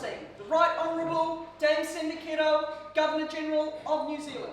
Trustee, the Right Honourable Dame Sendikero, Governor-General of New Zealand.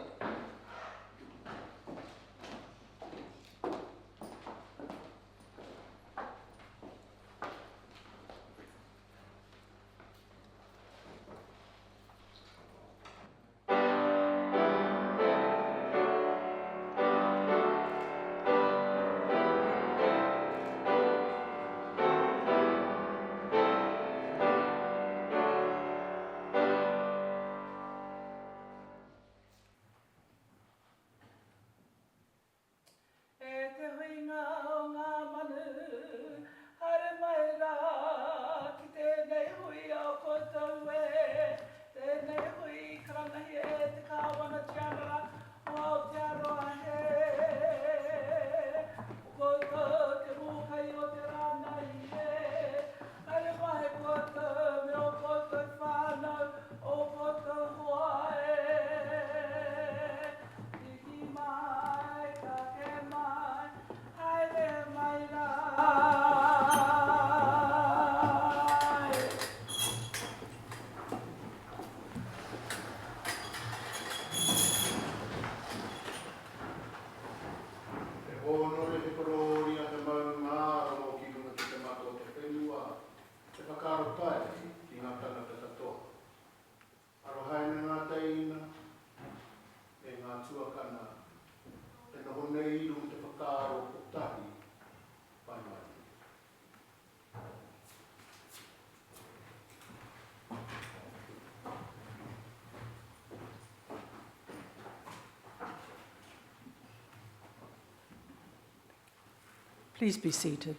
Please be seated.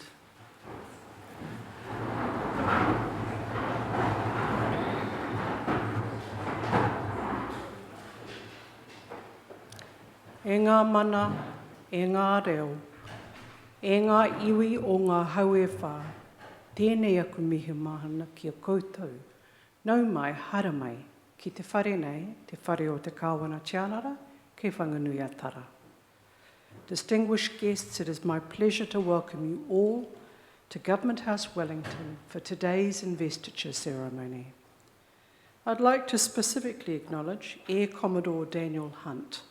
E ngā mana, e ngā reo, e ngā iwi o ngā hauewha, tēnei aku mihi mahana ki a koutou. Nau mai, hara mai, ki te whare nei, te whare o te kāwana tianara, kei whanganui atara. Distinguished guests, it is my pleasure to welcome you all to Government House Wellington for today's investiture ceremony. I'd like to specifically acknowledge Air Commodore Daniel Hunt,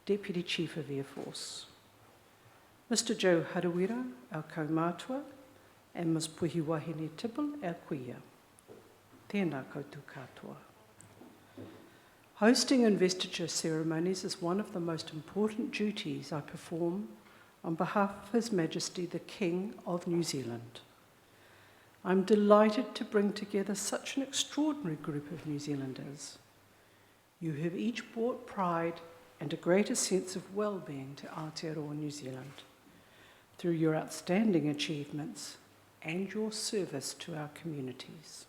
Deputy Chief of Air Force, Mr. Joe Harawira, our kaumātua, and Ms. Puhiwahine Tibble, our kuia. Tēnā koutou katoa. Hosting investiture ceremonies is one of the most important duties I perform on behalf of His Majesty the King of New Zealand. I'm delighted to bring together such an extraordinary group of New Zealanders. You have each brought pride and a greater sense of well-being to Aotearoa New Zealand through your outstanding achievements and your service to our communities.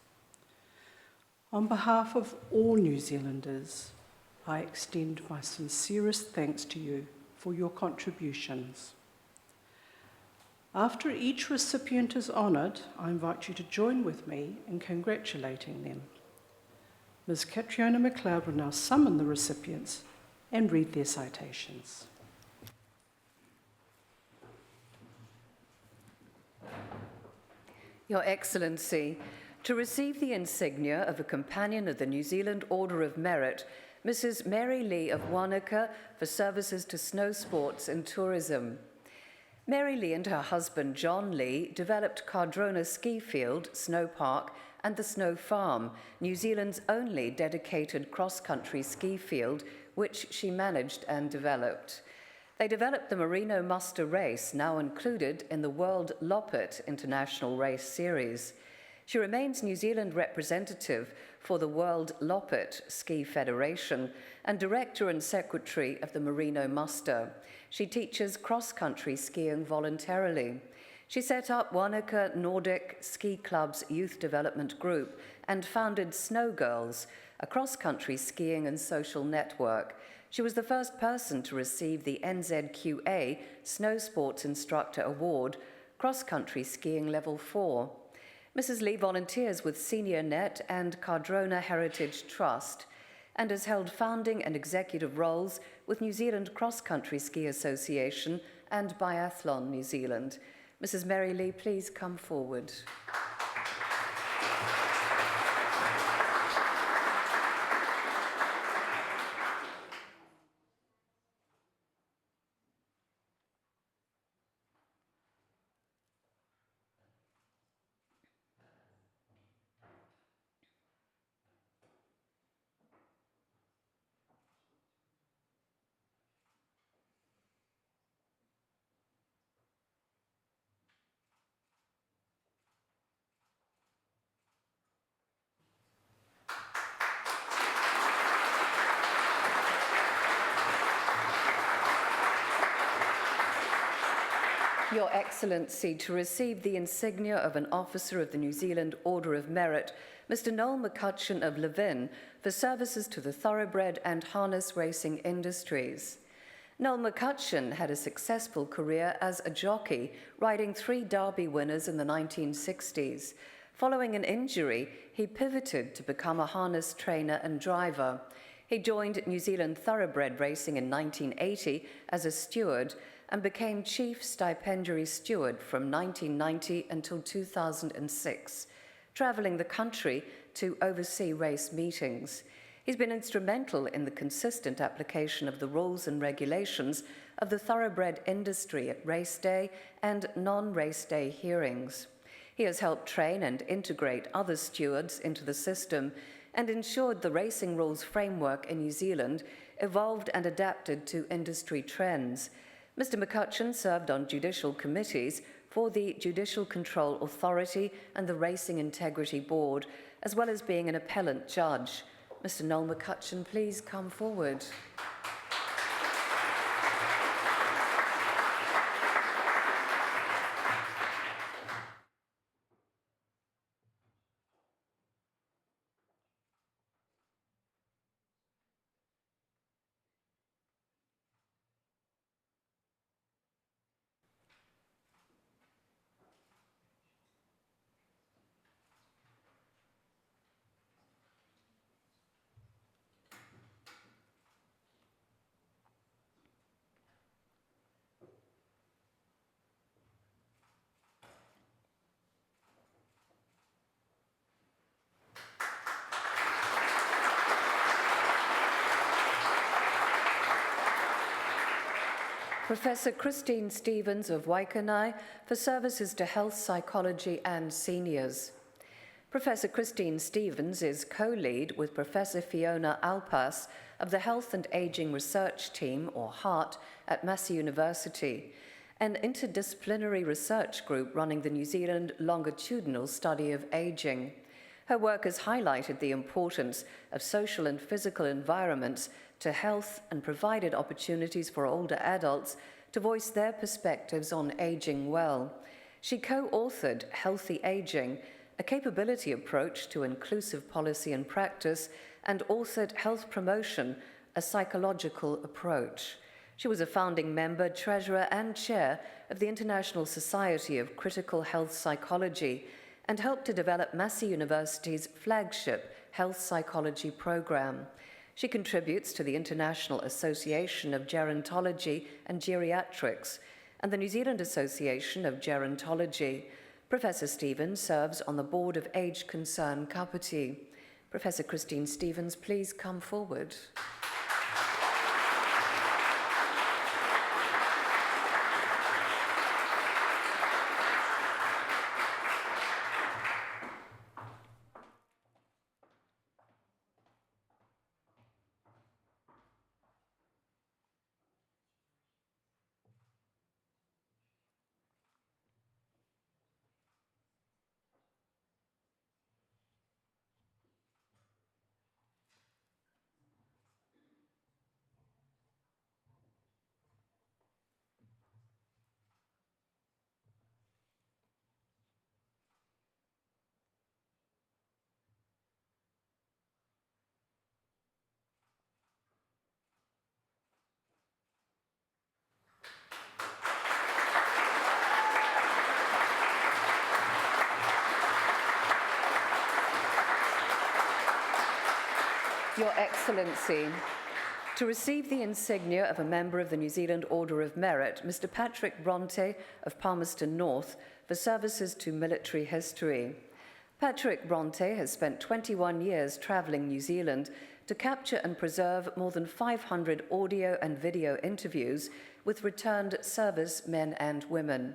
On behalf of all New Zealanders, I extend my sincerest thanks to you for your contributions. After each recipient is honoured, I invite you to join with me in congratulating them. Ms. Catriona McLeod will now summon the recipients and read their citations. Your Excellency, to receive the insignia of a Companion of the New Zealand Order of Merit, Mrs. Mary Lee of Wanaka for services to snow sports and tourism. Mary Lee and her husband John Lee developed Cardrona Ski Field, Snow Park and the Snow Farm, New Zealand's only dedicated cross-country ski field, which she managed and developed. They developed the Merino Muster race, now included in the World Loppet International Race Series. She remains New Zealand representative for the World Loppet Ski Federation and director and secretary of the Merino Muster. She teaches cross-country skiing voluntarily. She set up Wanaka Nordic Ski Club's youth development group and founded Snow Girls, a cross-country skiing and social network. She was the first person to receive the NZQA Snow Sports Instructor Award, cross-country skiing level 4. Mrs. Lee volunteers with Senior Net and Cardrona Heritage Trust and has held founding and executive roles with New Zealand Cross-Country Ski Association and Biathlon New Zealand. Mrs. Mary Lee, please come forward. Your Excellency, to receive the insignia of an Officer of the New Zealand Order of Merit, Mr. Noel McCutcheon of Levin, for services to the thoroughbred and harness racing industries. Noel McCutcheon had a successful career as a jockey, riding 3 Derby winners in the 1960s. Following an injury, he pivoted to become a harness trainer and driver. He joined New Zealand Thoroughbred Racing in 1980 as a steward and became Chief Stipendiary Steward from 1990 until 2006, travelling the country to oversee race meetings. He's been instrumental in the consistent application of the rules and regulations of the thoroughbred industry at race day and non-race day hearings. He has helped train and integrate other stewards into the system and ensured the racing rules framework in New Zealand evolved and adapted to industry trends. Mr. McCutcheon served on judicial committees for the Judicial Control Authority and the Racing Integrity Board, as well as being an appellant judge. Mr. Noel McCutcheon, please come forward. Professor Christine Stevens of Waikanai for services to health psychology and seniors. Professor Christine Stevens is co-lead with Professor Fiona Alpas of the Health and Ageing Research Team, or HEART, at Massey University, an interdisciplinary research group running the New Zealand longitudinal study of ageing. Her work has highlighted the importance of social and physical environments to health and provided opportunities for older adults to voice their perspectives on aging well. She co-authored Healthy Aging, a capability approach to inclusive policy and practice, and authored Health Promotion, a psychological approach. She was a founding member, treasurer, and chair of the International Society of Critical Health Psychology, and helped to develop Massey University's flagship health psychology program. She contributes to the International Association of Gerontology and Geriatrics and the New Zealand Association of Gerontology. Professor Stevens serves on the board of Age Concern Kapiti. Professor Christine Stevens, please come forward. Your Excellency, to receive the insignia of a member of the New Zealand Order of Merit, Mr. Patrick Bronte of Palmerston North for services to military history. Patrick Bronte has spent 21 years travelling New Zealand to capture and preserve more than 500 audio and video interviews with returned service men and women.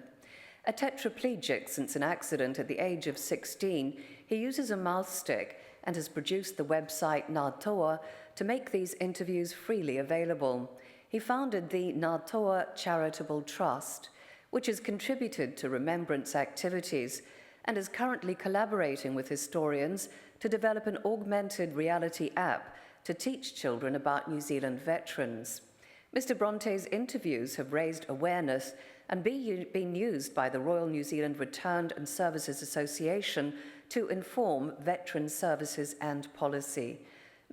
A tetraplegic since an accident at the age of 16, he uses a mouth stick and has produced the website Ngā Toa to make these interviews freely available. He founded the Ngā Toa Charitable Trust, which has contributed to remembrance activities and is currently collaborating with historians to develop an augmented reality app to teach children about New Zealand veterans. Mr. Bronte's interviews have raised awareness and being used by the Royal New Zealand Returned and Services Association to inform veteran services and policy.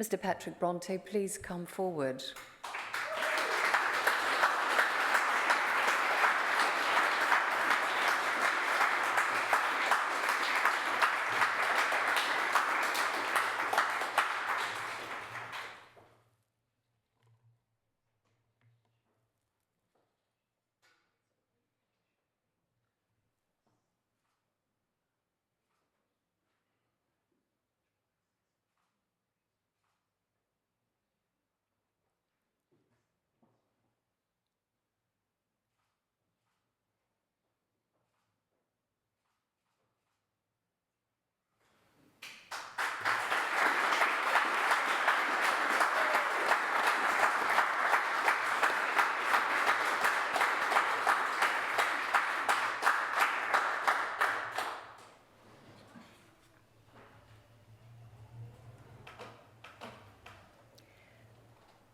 Mr. Patrick Bronte, please come forward.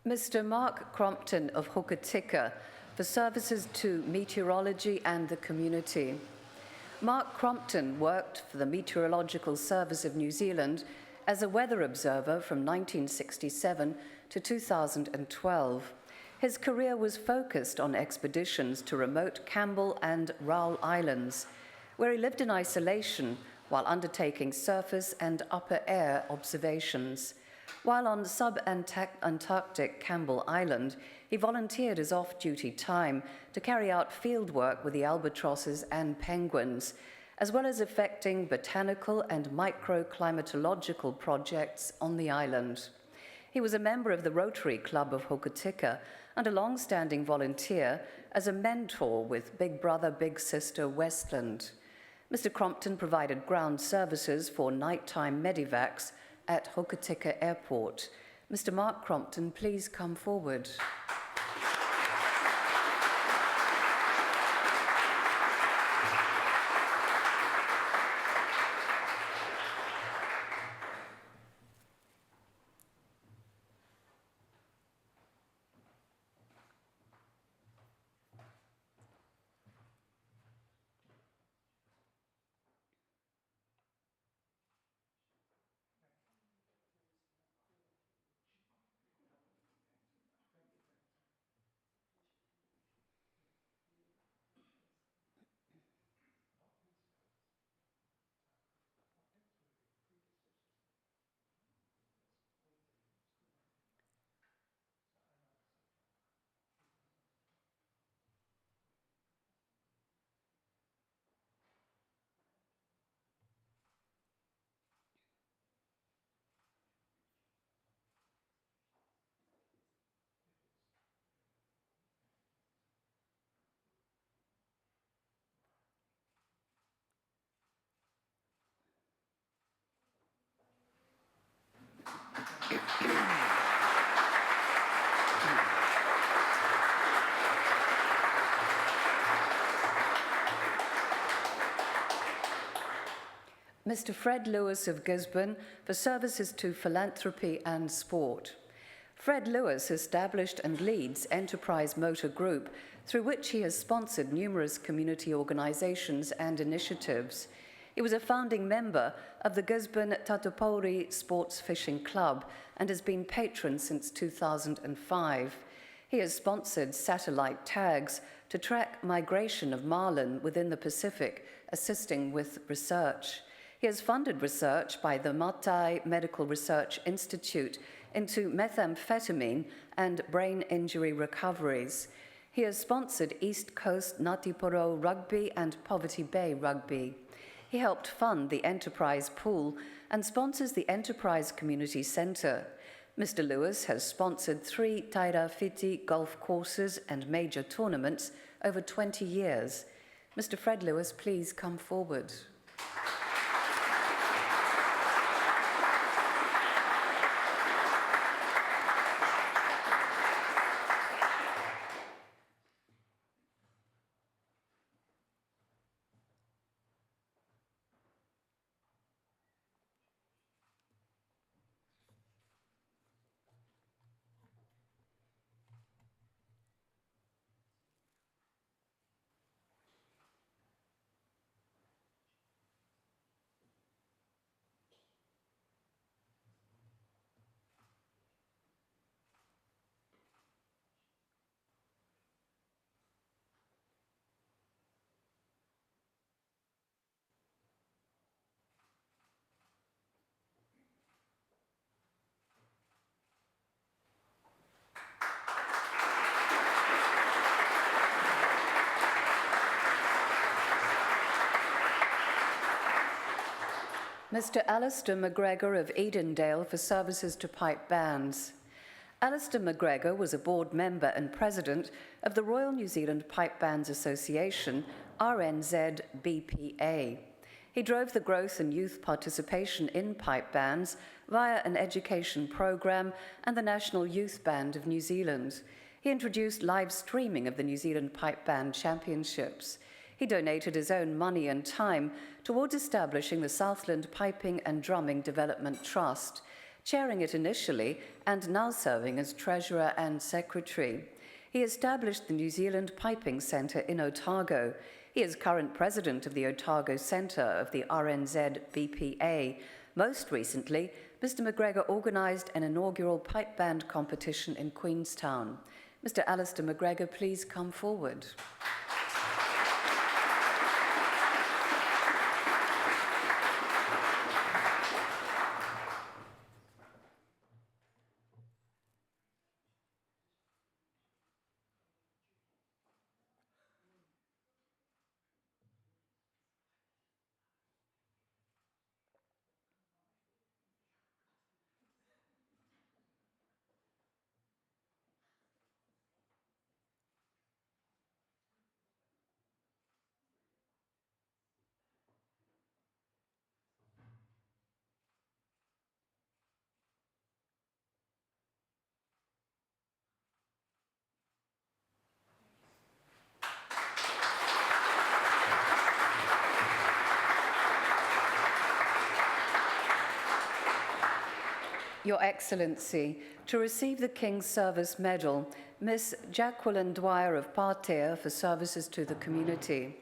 Mr. Mark Crompton of Hokitika for services to meteorology and the community. Mark Crompton worked for the Meteorological Service of New Zealand as a weather observer from 1967 to 2012. His career was focused on expeditions to remote Campbell and Raoul Islands, where he lived in isolation while undertaking surface and upper air observations. While on sub-Antarctic Campbell Island, he volunteered his off-duty time to carry out field work with the albatrosses and penguins, as well as effecting botanical and microclimatological projects on the island. He was a member of the Rotary Club of Hokitika and a long-standing volunteer as a mentor with Big Brother, Big Sister Westland. Mr. Crompton provided ground services for nighttime medivacs at Hokitika Airport. Mr. Mark Crompton, please come forward. Mr. Fred Lewis of Gisborne for services to philanthropy and sport. Fred Lewis established and leads Enterprise Motor Group, through which he has sponsored numerous community organisations and initiatives. He was a founding member of the Gisborne Tatapauri Sports Fishing Club and has been patron since 2005. He has sponsored satellite tags to track migration of marlin within the Pacific, assisting with research. He has funded research by the Matai Medical Research Institute into methamphetamine and brain injury recoveries. He has sponsored East Coast Ngāti Porou Rugby and Poverty Bay Rugby. He helped fund the Enterprise Pool and sponsors the Enterprise Community Centre. Mr. Lewis has sponsored 3 Taira Whiti golf courses and major tournaments over 20 years. Mr. Fred Lewis, please come forward. Mr. Alistair McGregor of Edendale for services to pipe bands. Alistair McGregor was a board member and president of the Royal New Zealand Pipe Bands Association, RNZ BPA. He drove the growth and youth participation in pipe bands via an education program and the National Youth Band of New Zealand. He introduced live streaming of the New Zealand Pipe Band Championships. He donated his own money and time towards establishing the Southland Piping and Drumming Development Trust, chairing it initially and now serving as treasurer and secretary. He established the New Zealand Piping Centre in Otago. He is current president of the Otago Centre of the RNZ BPA. Most recently, Mr. McGregor organised an inaugural pipe band competition in Queenstown. Mr. Alistair McGregor, please come forward. Your Excellency, to receive the King's Service Medal, Miss Jacqueline Dwyer of Patea for services to the community.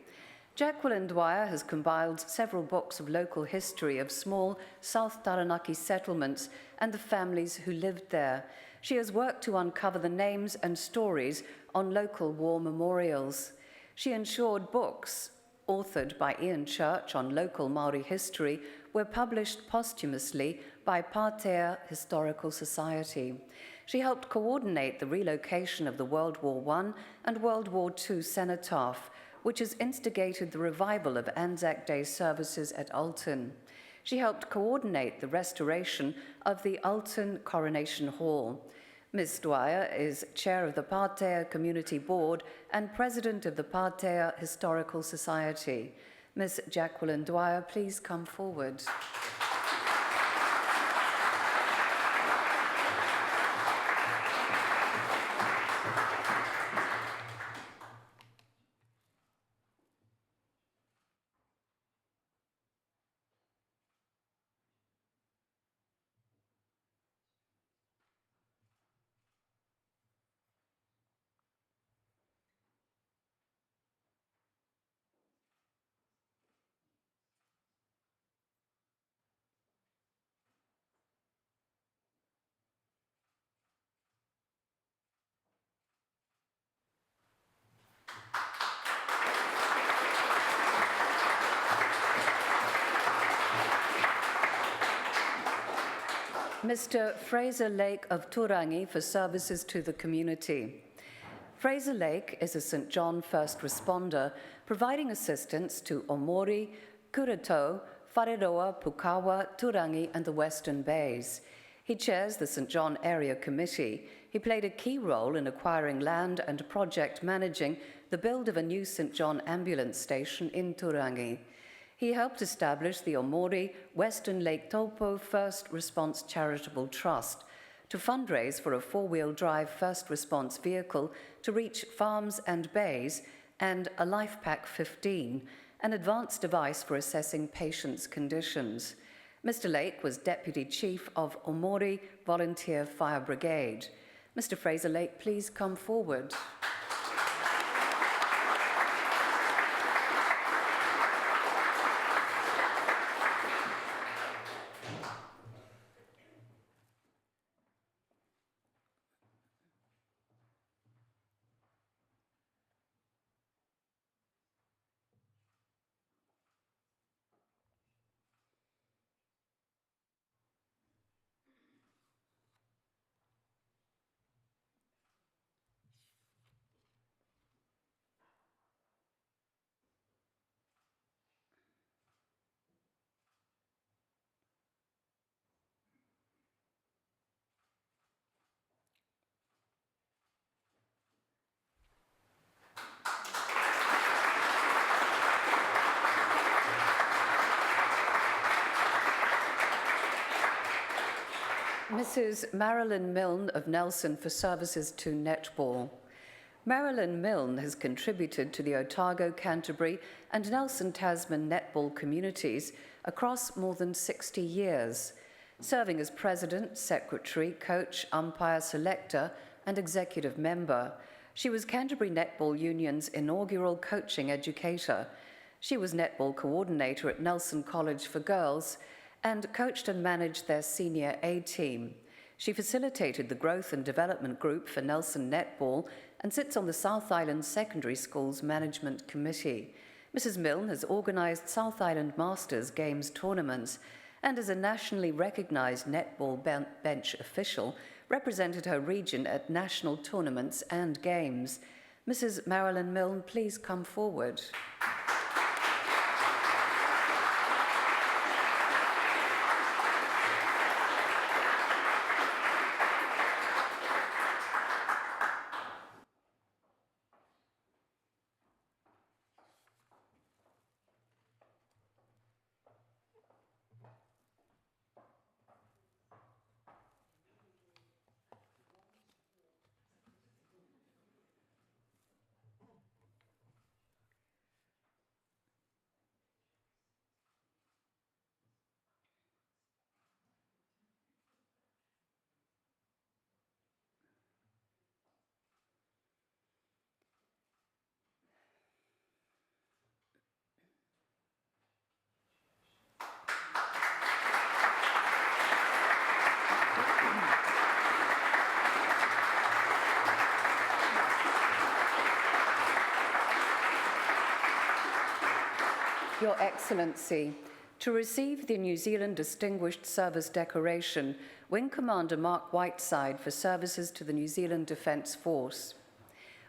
Jacqueline Dwyer has compiled several books of local history of small South Taranaki settlements and the families who lived there. She has worked to uncover the names and stories on local war memorials. She ensured books, authored by Ian Church on local Māori history, were published posthumously by Patea Historical Society. She helped coordinate the relocation of the World War I and World War II cenotaph, which has instigated the revival of Anzac Day services at Alton. She helped coordinate the restoration of the Alton Coronation Hall. Ms. Dwyer is chair of the Patea Community Board and president of the Patea Historical Society. Ms. Jacqueline Dwyer, please come forward. Mr. Fraser Lake of Turangi for services to the community. Fraser Lake is a St. John first responder providing assistance to Omori, Kuratau, Whareroa, Pukawa, Turangi and the Western Bays. He chairs the St. John Area Committee. He played a key role in acquiring land and project managing the build of a new St. John ambulance station in Turangi. He helped establish the Omori Western Lake Taupo First Response Charitable Trust to fundraise for a four-wheel drive first response vehicle to reach farms and bays and a Life Pack 15, an advanced device for assessing patients' conditions. Mr. Lake was Deputy Chief of Omori Volunteer Fire Brigade. Mr. Fraser Lake, please come forward. Mrs. Marilyn Milne of Nelson for services to netball. Marilyn Milne has contributed to the Otago, Canterbury and Nelson Tasman netball communities across more than 60 years, serving as president, secretary, coach, umpire, selector and executive member. She was Canterbury Netball Union's inaugural coaching educator. She was netball coordinator at Nelson College for Girls and coached and managed their senior A team. She facilitated the growth and development group for Nelson Netball and sits on the South Island Secondary Schools Management Committee. Mrs. Milne has organised South Island Masters Games tournaments and as a nationally recognised netball bench official, represented her region at national tournaments and games. Mrs. Marilyn Milne, please come forward. Your Excellency, to receive the New Zealand Distinguished Service Decoration, Wing Commander Mark Whiteside for services to the New Zealand Defence Force.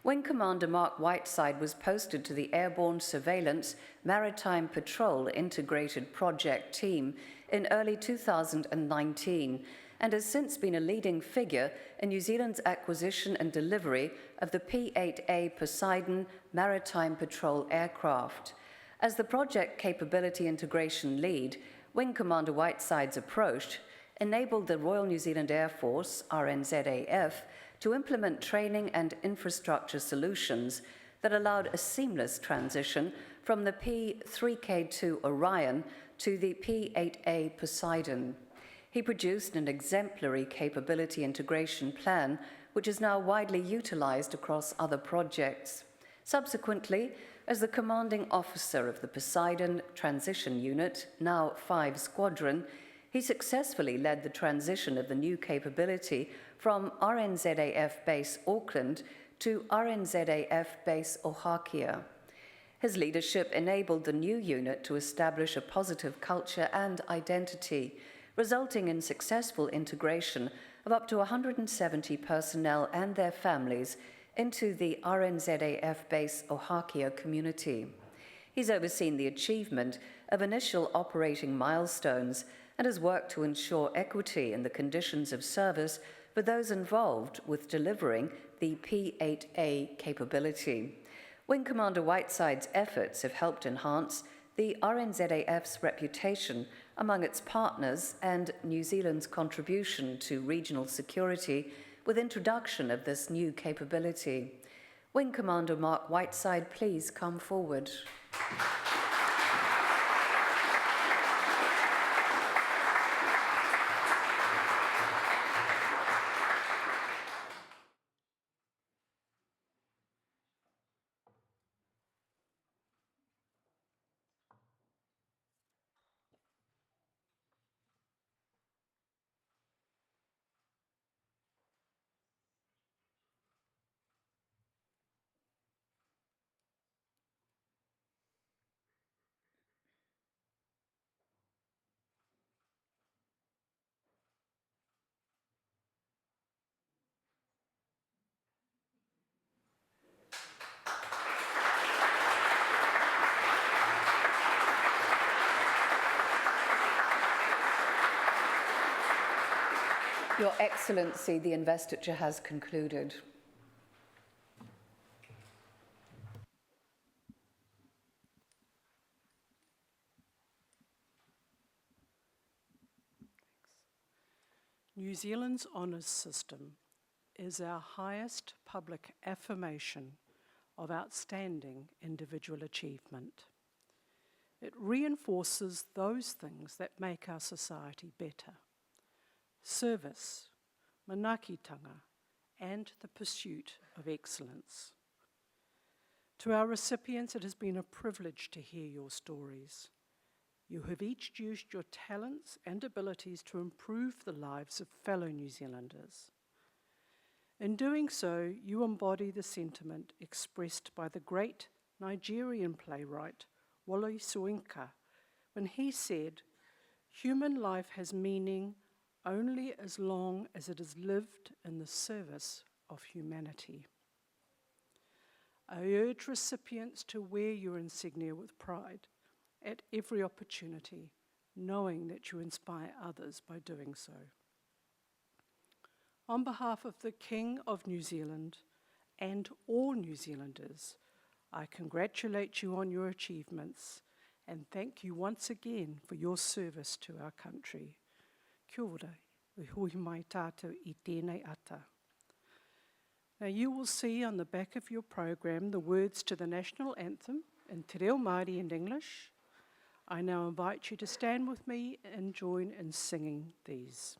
Wing Commander Mark Whiteside was posted to the Airborne Surveillance Maritime Patrol Integrated Project Team in early 2019 and has since been a leading figure in New Zealand's acquisition and delivery of the P-8A Poseidon Maritime Patrol aircraft. As the project capability integration lead, Wing Commander Whiteside's approach enabled the Royal New Zealand Air Force, RNZAF, to implement training and infrastructure solutions that allowed a seamless transition from the P-3K2 Orion to the P-8A Poseidon. He produced an exemplary capability integration plan, which is now widely utilised across other projects. Subsequently, as the commanding officer of the Poseidon Transition Unit, now 5 Squadron, he successfully led the transition of the new capability from RNZAF Base Auckland to RNZAF Base Ohakia. His leadership enabled the new unit to establish a positive culture and identity, resulting in successful integration of up to 170 personnel and their families into the RNZAF Base Ohakia community. He's overseen the achievement of initial operating milestones and has worked to ensure equity in the conditions of service for those involved with delivering the P-8A capability. Wing Commander Whiteside's efforts have helped enhance the RNZAF's reputation among its partners and New Zealand's contribution to regional security with introduction of this new capability. Wing Commander Mark Whiteside, please come forward. Your Excellency, the investiture has concluded. New Zealand's honours system is our highest public affirmation of outstanding individual achievement. It reinforces those things that make our society better: service, manakitanga, and the pursuit of excellence. To our recipients, it has been a privilege to hear your stories. You have each used your talents and abilities to improve the lives of fellow New Zealanders. In doing so, you embody the sentiment expressed by the great Nigerian playwright Wole Soyinka when he said, "Human life has meaning only as long as it is lived in the service of humanity." I urge recipients to wear your insignia with pride at every opportunity, knowing that you inspire others by doing so. On behalf of the King of New Zealand and all New Zealanders, I congratulate you on your achievements and thank you once again for your service to our country. Kia ora, e hui mai tātou I tēnei ata. Now you will see on the back of your program the words to the national anthem in Te Reo Māori and English. I now invite you to stand with me and join in singing these.